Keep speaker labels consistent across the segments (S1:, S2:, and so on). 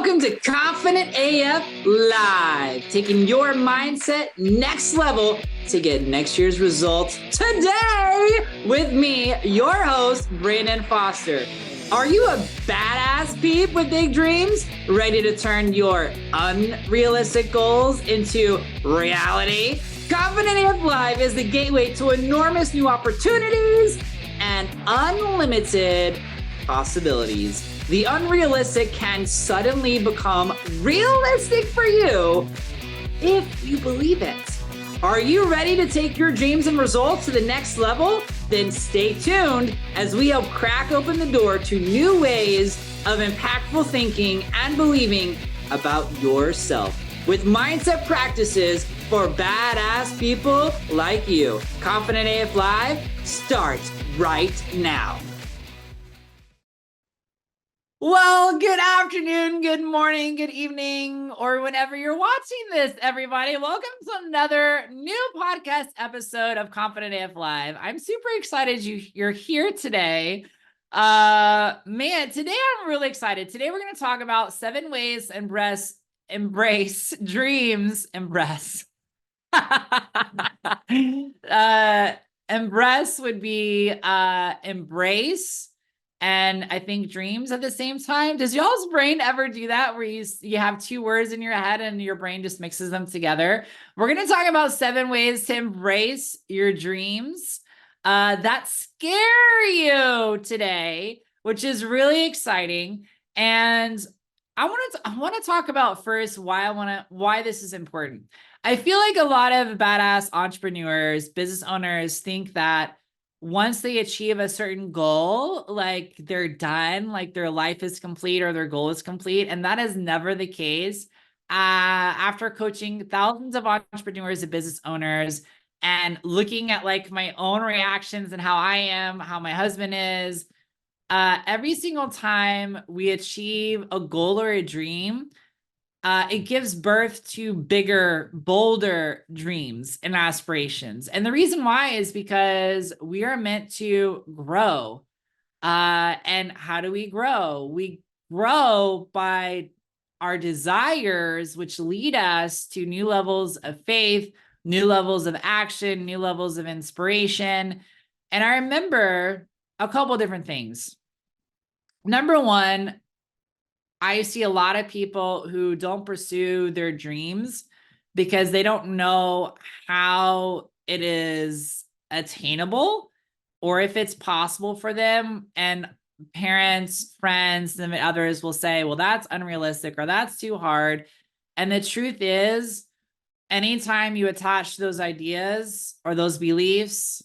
S1: Welcome to Confident AF Live, taking your mindset next level to get next year's results today with me, your host, Brandon Foster. Are you a badass peep with big dreams, ready to turn your unrealistic goals into reality? Confident AF Live is the gateway to enormous new opportunities and unlimited possibilities. The unrealistic can suddenly become realistic for you if you believe it. Are you ready to take your dreams and results to the next level? Then stay tuned as we help crack open the door to new ways of impactful thinking and believing about yourself with mindset practices for badass people like you. Confident AF Live starts right now. Well, good afternoon, good morning, good evening, or whenever you're watching this, everybody. Welcome to another new podcast episode of Confident AF Live. I'm super excited you're here today. Today I'm really excited. Today we're going to talk about 7 ways to embrace dreams. Embrace would be embrace. And I think dreams at the same time. Does y'all's brain ever do that where you have 2 words in your head and your brain just mixes them together? We're going to talk about 7 ways to embrace your dreams that scare you today, which is really exciting. And I want to talk about first why this is important. I feel like a lot of badass entrepreneurs, business owners think that once they achieve a certain goal, like they're done, like their life is complete or their goal is complete. And that is never the case. After coaching thousands of entrepreneurs and business owners and looking at like my own reactions and how I am, how my husband is, every single time we achieve a goal or a dream, it gives birth to bigger, bolder dreams and aspirations. And the reason why is because we are meant to grow. And how do we grow? We grow by our desires, which lead us to new levels of faith, new levels of action, new levels of inspiration. And I remember a couple different things. Number one, I see a lot of people who don't pursue their dreams because they don't know how it is attainable or if it's possible for them. And parents, friends, and others will say, well, that's unrealistic or that's too hard. And the truth is, anytime you attach those ideas or those beliefs,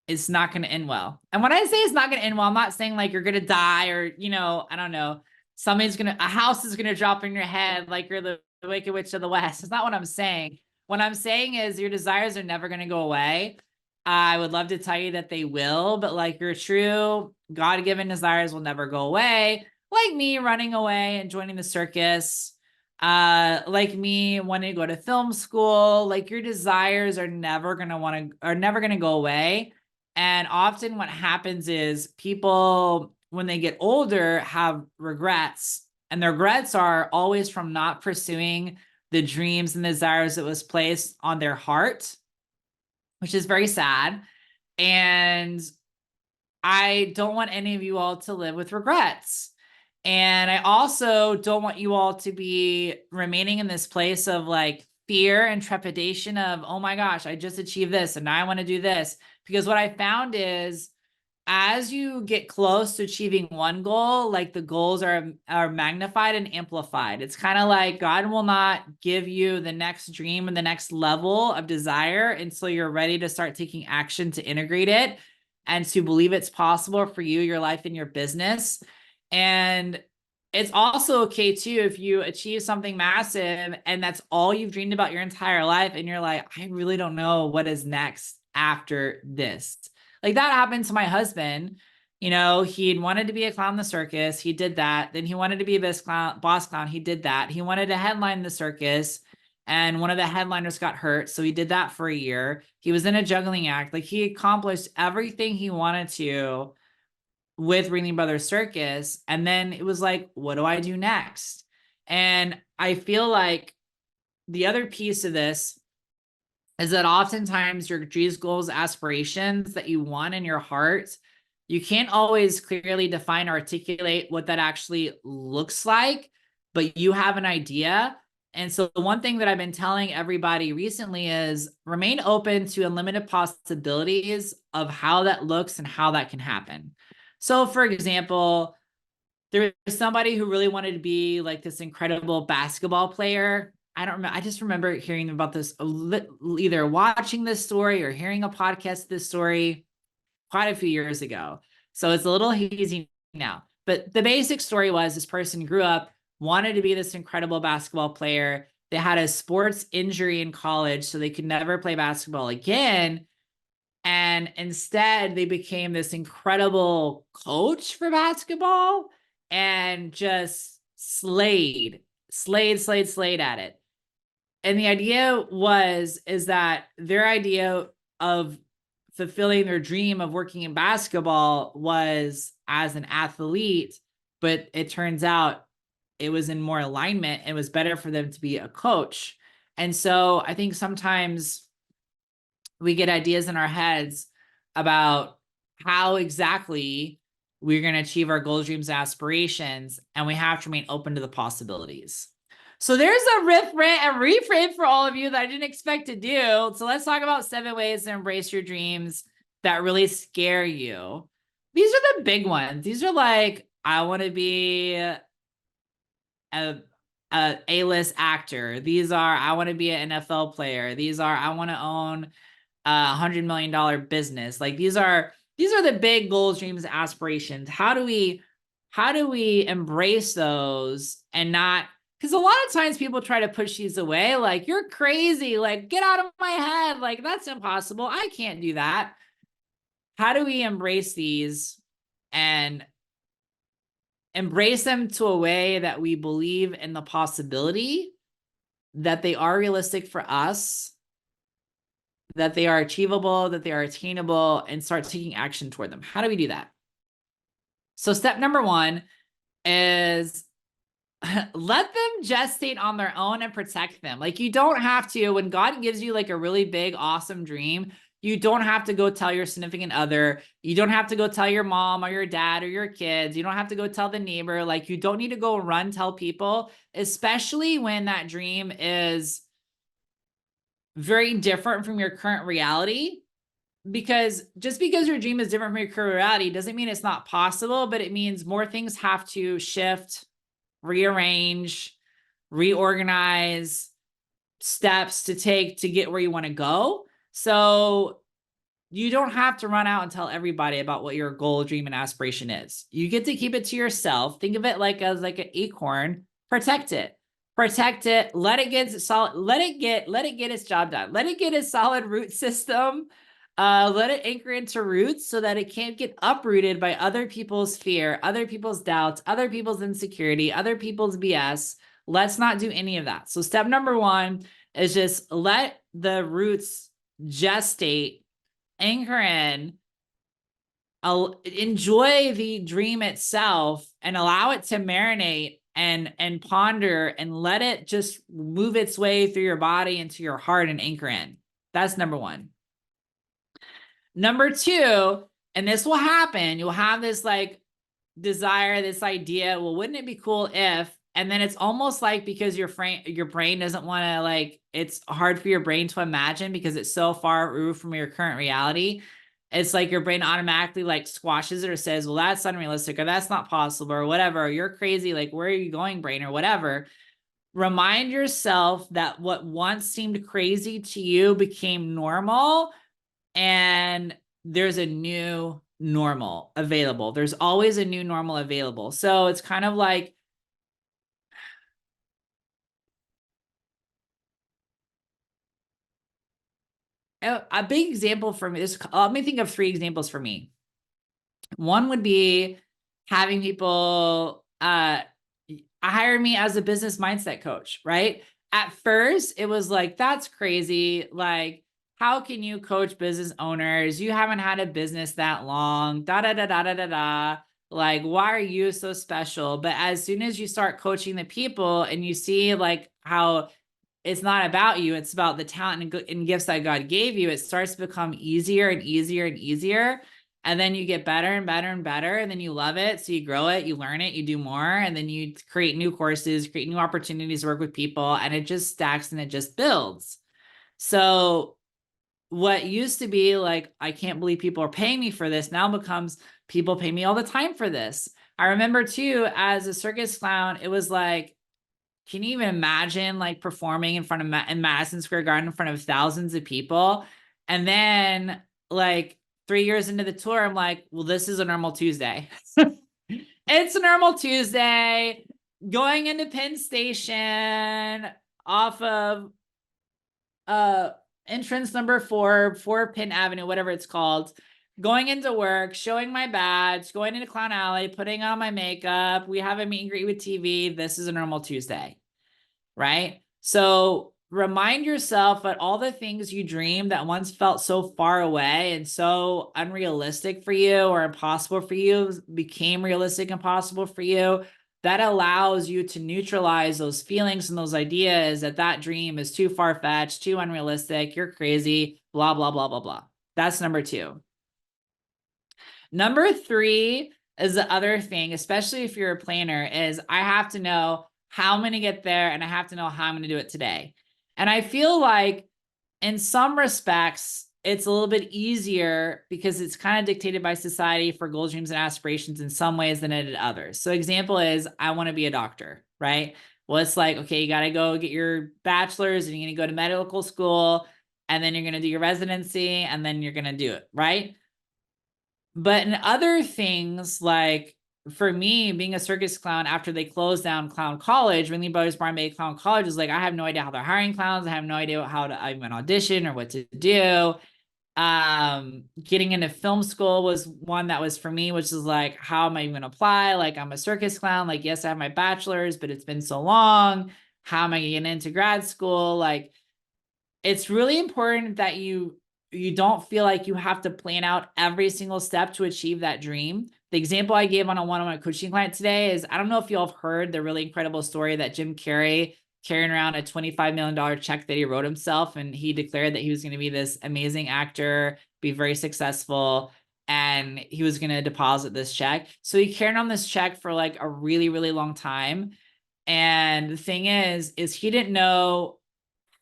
S1: it's not going to end well. And when I say it's not going to end well, I'm not saying like you're going to die or, I don't know. A house is going to drop in your head like you're the Wicked Witch of the West. It's not what I'm saying. What I'm saying is your desires are never going to go away. I would love to tell you that they will, but like your true God-given desires will never go away. Like me running away and joining the circus, like me wanting to go to film school, like your desires are never going to go away. And often what happens is people, when they get older, have regrets, and the regrets are always from not pursuing the dreams and desires that was placed on their heart, which is very sad. And I don't want any of you all to live with regrets. And I also don't want you all to be remaining in this place of like fear and trepidation of, oh my gosh, I just achieved this and now I want to do this. Because what I found is, as you get close to achieving one goal, like the goals are magnified and amplified. It's kind of like God will not give you the next dream and the next level of desire until you're ready to start taking action to integrate it and to believe it's possible for you, your life, and your business. And it's also okay too if you achieve something massive and that's all you've dreamed about your entire life and you're like, I really don't know what is next after this. Like that happened to my husband. He'd wanted to be a clown in the circus. He did that. Then he wanted to be a boss clown. He did that. He wanted to headline the circus. And one of the headliners got hurt. So he did that for a year. He was in a juggling act. Like he accomplished everything he wanted to with Ringling Brothers Circus. And then it was like, what do I do next? And I feel like the other piece of this is that oftentimes your dreams, goals, aspirations that you want in your heart, you can't always clearly define or articulate what that actually looks like, but you have an idea. And so the one thing that I've been telling everybody recently is remain open to unlimited possibilities of how that looks and how that can happen. So for example, there was somebody who really wanted to be like this incredible basketball player. I don't remember. I just remember hearing about this, either watching this story or hearing a podcast of this story quite a few years ago. So it's a little hazy now. But the basic story was this person grew up, wanted to be this incredible basketball player. They had a sports injury in college, so they could never play basketball again. And instead, they became this incredible coach for basketball and just slayed at it. And the idea is that their idea of fulfilling their dream of working in basketball was as an athlete, but it turns out it was in more alignment. It was better for them to be a coach. And so I think sometimes we get ideas in our heads about how exactly we're going to achieve our goals, dreams, aspirations, and we have to remain open to the possibilities. So there's a riff, rant, and reframe for all of you that I didn't expect to do. So let's talk about 7 ways to embrace your dreams that really scare you. These are the big ones. These are like, I want to be a A-list actor. These are, I want to be an NFL player. These are, I want to own $100 million business. Like these are the big goals, dreams, aspirations. How do we embrace those and not, because a lot of times people try to push these away, like you're crazy, like get out of my head, like that's impossible, I can't do that. How do we embrace these and embrace them to a way that we believe in the possibility that they are realistic for us, that they are achievable, that they are attainable, and start taking action toward them? How do we do that? So step number 1 is let them gestate on their own and protect them. Like you don't have to, when God gives you like a really big, awesome dream, you don't have to go tell your significant other. You don't have to go tell your mom or your dad or your kids. You don't have to go tell the neighbor. Like you don't need to go run, tell people, especially when that dream is very different from your current reality. Because just because your dream is different from your current reality doesn't mean it's not possible, but it means more things have to shift, rearrange, reorganize, steps to take to get where you want to go. So you don't have to run out and tell everybody about what your goal, dream, and aspiration is. You get to keep it to yourself. Think of it like as like an acorn. Protect it. Let it get solid. Let it get its job done. Let it get a solid root system. Let it anchor into roots so that it can't get uprooted by other people's fear, other people's doubts, other people's insecurity, other people's BS. Let's not do any of that. So step number 1 is just let the roots gestate, anchor in, enjoy the dream itself and allow it to marinate and ponder and let it just move its way through your body into your heart and anchor in. That's number 1. Number 2, and this will happen, you'll have this like desire, this idea, well, wouldn't it be cool if, and then it's almost like because your brain doesn't want to, like, it's hard for your brain to imagine because it's so far removed from your current reality. It's like your brain automatically like squashes it or says, well, that's unrealistic or that's not possible or whatever. Or you're crazy. Like, where are you going, brain, or whatever. Remind yourself that what once seemed crazy to you became normal, and there's a new normal available. There's always a new normal available. So it's kind of like, a big example for me, let me think of 3 examples for me. One would be having people hire me as a business mindset coach, right? At first, it was like, that's crazy. Like, how can you coach business owners? You haven't had a business that long, da, da, da, da, da, da, da. Like, why are you so special? But as soon as you start coaching the people and you see like how it's not about you, it's about the talent and gifts that God gave you, it starts to become easier and easier and easier. And then you get better and better and better. And then you love it. So you grow it, you learn it, you do more. And then you create new courses, create new opportunities to work with people. And it just stacks and it just builds. So what used to be like, I can't believe people are paying me for this, now becomes people pay me all the time for this. I remember too, as a circus clown, it was like, can you even imagine like performing in front of in Madison Square Garden in front of thousands of people? And then like 3 years into the tour, I'm like, well, this is a normal Tuesday. It's a normal Tuesday. Going into Penn Station off of entrance number 4 Penn Avenue, whatever it's called, going into work, showing my badge, going into Clown Alley, putting on my makeup. We have a meet and greet with TV. This is a normal Tuesday, right? So remind yourself that all the things you dreamed that once felt so far away and so unrealistic for you or impossible for you became realistic and possible for you. That allows you to neutralize those feelings and those ideas that that dream is too far-fetched, too unrealistic, you're crazy, blah, blah, blah, blah, blah. That's number 2. Number 3 is the other thing, especially if you're a planner, is I have to know how I'm going to get there and I have to know how I'm going to do it today. And I feel like in some respects, it's a little bit easier because it's kind of dictated by society for goals, dreams, and aspirations in some ways than it is others. So example is, I want to be a doctor, right? Well, it's like, okay, you got to go get your bachelor's and you're going to go to medical school and then you're going to do your residency and then you're going to do it, right? But in other things, like for me, being a circus clown after they closed down Clown College, Ringling Brothers Barn Bay Clown College is like, I have no idea how they're hiring clowns. I have no idea how to even audition or what to do. Getting into film school was one that was for me, which is like, how am I even gonna apply? Like, I'm a circus clown. Like, yes, I have my bachelor's, but it's been so long. How am I gonna get into grad school? Like, it's really important that you don't feel like you have to plan out every single step to achieve that dream. The example I gave on a one-on-one coaching client today is, I don't know if you all have heard the really incredible story that Jim Carrey carrying around a $25 million check that he wrote himself. And he declared that he was going to be this amazing actor, be very successful, and he was going to deposit this check. So he carried on this check for like a really, really long time. And the thing is he didn't know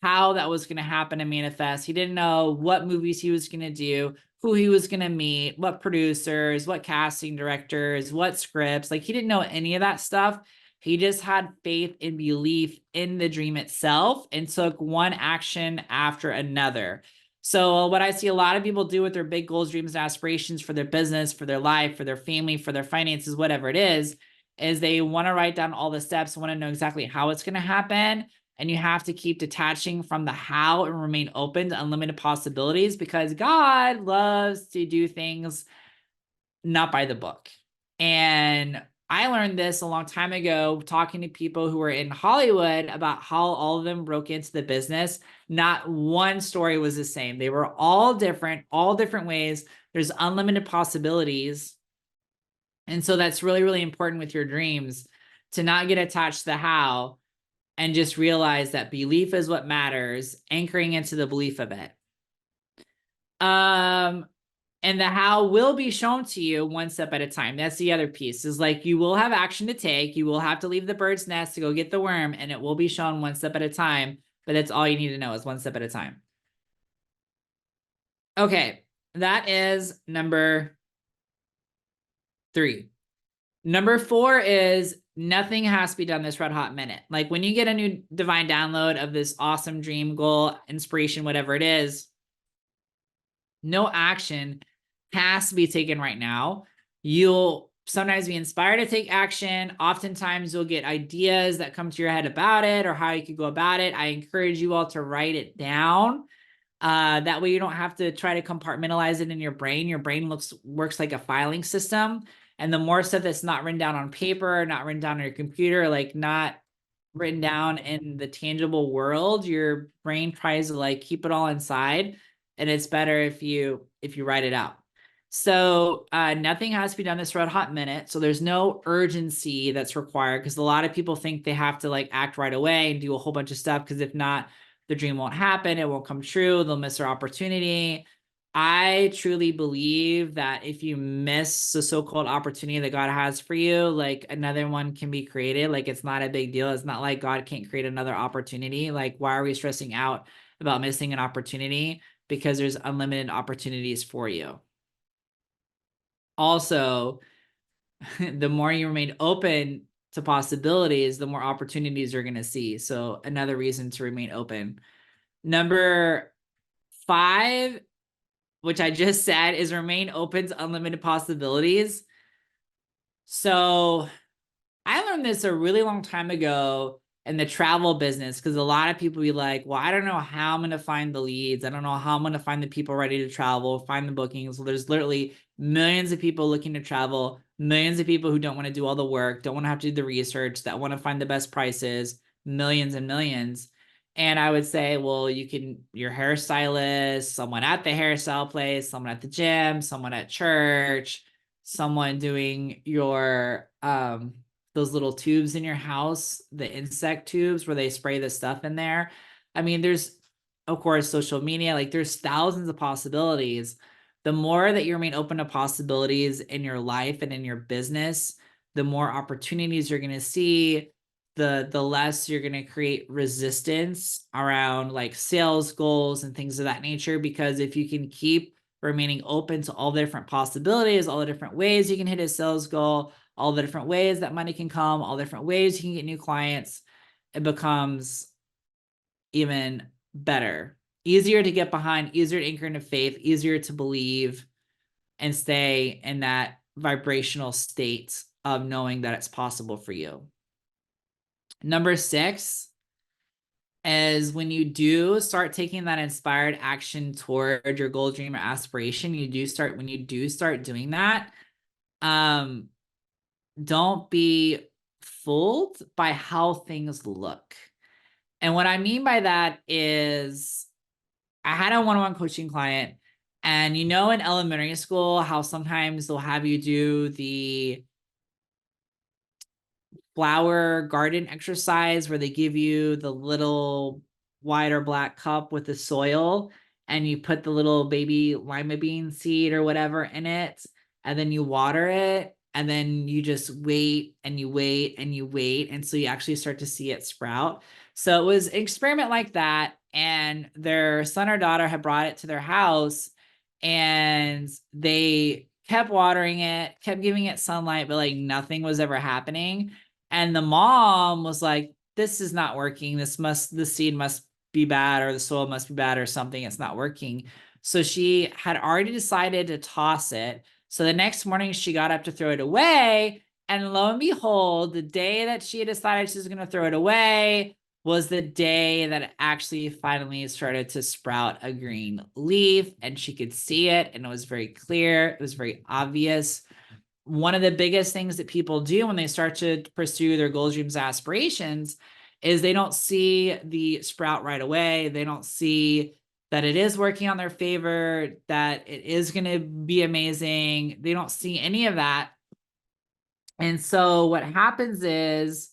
S1: how that was going to happen and manifest. He didn't know what movies he was going to do, who he was going to meet, what producers, what casting directors, what scripts. Like, he didn't know any of that stuff. He just had faith and belief in the dream itself and took one action after another. So what I see a lot of people do with their big goals, dreams, and aspirations for their business, for their life, for their family, for their finances, whatever it is they want to write down all the steps, want to know exactly how it's going to happen. And you have to keep detaching from the how and remain open to unlimited possibilities, because God loves to do things not by the book. And I learned this a long time ago, talking to people who were in Hollywood about how all of them broke into the business. Not one story was the same. They were all different ways. There's unlimited possibilities. And so that's really, really important with your dreams, to not get attached to the how, and just realize that belief is what matters, anchoring into the belief of it. And the how will be shown to you one step at a time. That's the other piece, is like, you will have action to take. You will have to leave the bird's nest to go get the worm, and it will be shown one step at a time. But that's all you need to know, is one step at a time. Okay, that is number 3. Number 4 is, nothing has to be done this red hot minute. Like, when you get a new divine download of this awesome dream, goal, inspiration, whatever it is, no action has to be taken right now. You'll sometimes be inspired to take action. Oftentimes you'll get ideas that come to your head about it or how you could go about it. I encourage you all to write it down. That way you don't have to try to compartmentalize it in your brain. Your brain works like a filing system. And the more stuff that's not written down on paper, not written down on your computer, like not written down in the tangible world, your brain tries to like keep it all inside. And it's better if you write it out. So nothing has to be done this red hot minute. So there's no urgency that's required, because a lot of people think they have to like act right away and do a whole bunch of stuff, because if not, the dream won't happen. It won't come true. They'll miss their opportunity. I truly believe that if you miss the so-called opportunity that God has for you, like another one can be created. Like it's not a big deal. It's not like God can't create another opportunity. Like why are we stressing out about missing an opportunity? Because there's unlimited opportunities for you. Also, the more you remain open to possibilities, the more opportunities you're going to see. So another reason to remain open. Number 5, which I just said, is remain open to unlimited possibilities. So I learned this a really long time ago in the travel business, because a lot of people be like, well, I don't know how I'm going to find the leads. I don't know how I'm going to find the people ready to travel, find the bookings. Well, there's literally millions of people looking to travel, millions of people who don't want to do all the work, don't want to have to do the research, that want to find the best prices, millions and millions. And I would say, well, you can, your hairstylist, someone at the hairstyle place, someone at the gym, someone at church, someone doing your, those little tubes in your house, the insect tubes where they spray the stuff in there. I mean, there's, of course, social media, like there's thousands of possibilities. The more that you remain open to possibilities in your life and in your business, the more opportunities you're going to see, the less you're going to create resistance around like sales goals and things of that nature. Because if you can keep remaining open to all the different possibilities, all the different ways you can hit a sales goal, all the different ways that money can come, all the different ways you can get new clients, it becomes even better, easier to get behind, easier to anchor into faith, easier to believe and stay in that vibrational state of knowing that it's possible for you. Number 6 is when you do start taking that inspired action toward your goal, dream, or aspiration, when you do start doing that, don't be fooled by how things look. And what I mean by that is, I had a one-on-one coaching client, and in elementary school, how sometimes they'll have you do the flower garden exercise where they give you the little white or black cup with the soil, and you put the little baby lima bean seed or whatever in it, and then you water it, and then you just wait and you wait and you wait, and so you actually start to see it sprout. So it was an experiment like that, and their son or daughter had brought it to their house, and they kept watering it, kept giving it sunlight, but like nothing was ever happening. And the mom was like, this is not working. The seed must be bad, or the soil must be bad, or something. It's not working. So she had already decided to toss it. So the next morning she got up to throw it away. And lo and behold, the day that she had decided she was going to throw it away was the day that it actually finally started to sprout a green leaf, and she could see it, and it was very clear. It was very obvious. One of the biggest things that people do when they start to pursue their goals, dreams, aspirations is they don't see the sprout right away. They don't see that it is working on their favor, that it is going to be amazing. They don't see any of that. And so what happens is,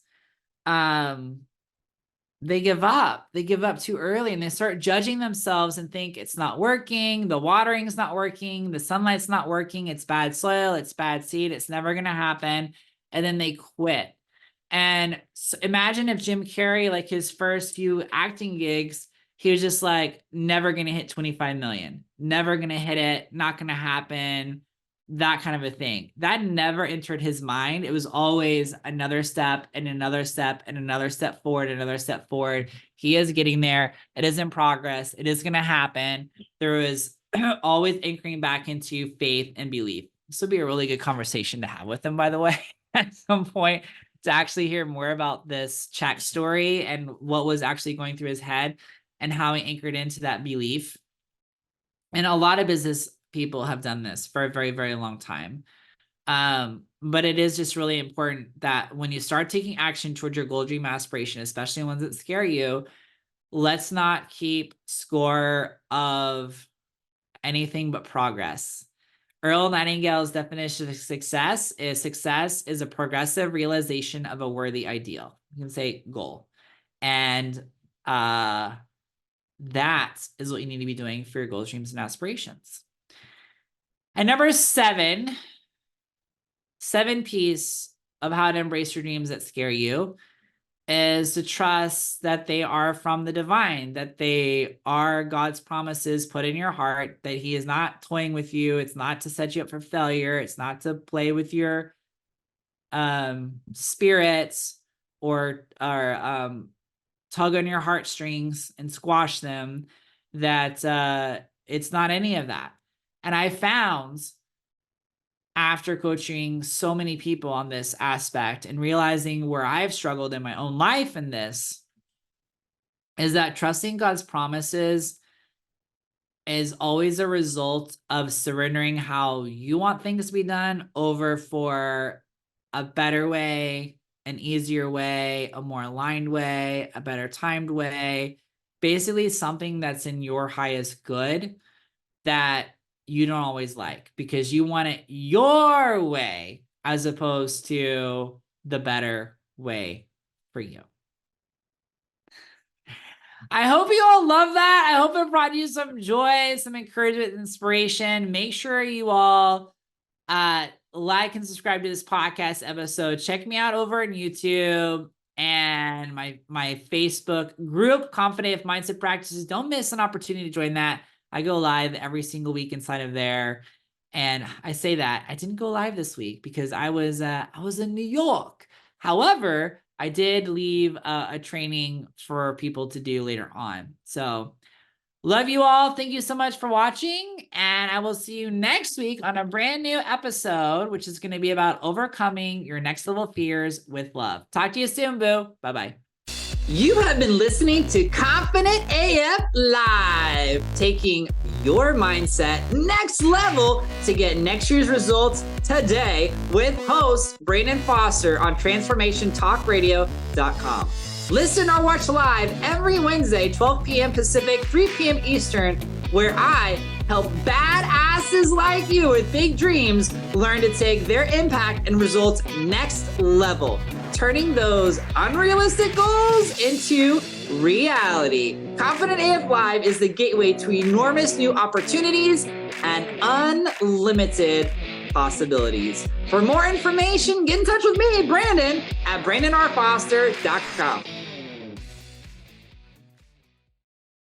S1: they give up. They give up too early, and they start judging themselves and think it's not working. The watering's not working. The sunlight's not working. It's bad soil. It's bad seed. It's never going to happen. And then they quit. And so imagine if Jim Carrey, like his first few acting gigs, he was just like, never going to hit 25 million, never going to hit it, not going to happen, that kind of a thing. That never entered his mind. It was always another step and another step and another step forward, another step forward. He is getting there. It is in progress. It is going to happen. There was always anchoring back into faith and belief. This would be a really good conversation to have with him, by the way, at some point, to actually hear more about this Czech story and what was actually going through his head and how he anchored into that belief. And a lot of business people have done this for a very, very long time. But it is just really important that when you start taking action towards your goal, dream, aspiration, especially ones that scare you, let's not keep score of anything but progress. Earl Nightingale's definition of success is a progressive realization of a worthy ideal. You can say goal. And that is what you need to be doing for your goals, dreams, and aspirations. And number 7 piece of how to embrace your dreams that scare you is to trust that they are from the divine, that they are God's promises put in your heart, that he is not toying with you. It's not to set you up for failure. It's not to play with your spirits or tug on your heartstrings and squash them, that it's not any of that. And I found, after coaching so many people on this aspect and realizing where I've struggled in my own life in this, is that trusting God's promises is always a result of surrendering how you want things to be done over for a better way, an easier way, a more aligned way, a better timed way, basically something that's in your highest good that you don't always like, because you want it your way as opposed to the better way for you. I hope you all love that. I hope it brought you some joy, some encouragement, inspiration. Make sure you all like and subscribe to this podcast episode. Check me out over on YouTube and my Facebook group, Confident Mindset Practices. Don't miss an opportunity to join that. I go live every single week inside of there. And I say that I didn't go live this week because I was in New York. However, I did leave a training for people to do later on. So love you all. Thank you so much for watching. And I will see you next week on a brand new episode, which is going to be about overcoming your next level fears with love. Talk to you soon, boo. Bye-bye.
S2: You have been listening to Confident AF Live, taking your mindset next level to get next year's results today with host Brandon Foster on TransformationTalkRadio.com. Listen or watch live every Wednesday, 12 p.m. Pacific, 3 p.m. Eastern, where I help badasses like you with big dreams learn to take their impact and results next level, turning those unrealistic goals into reality. Confident AF Live is the gateway to enormous new opportunities and unlimited possibilities. For more information, get in touch with me, Brandon, at BrandonRFoster.com.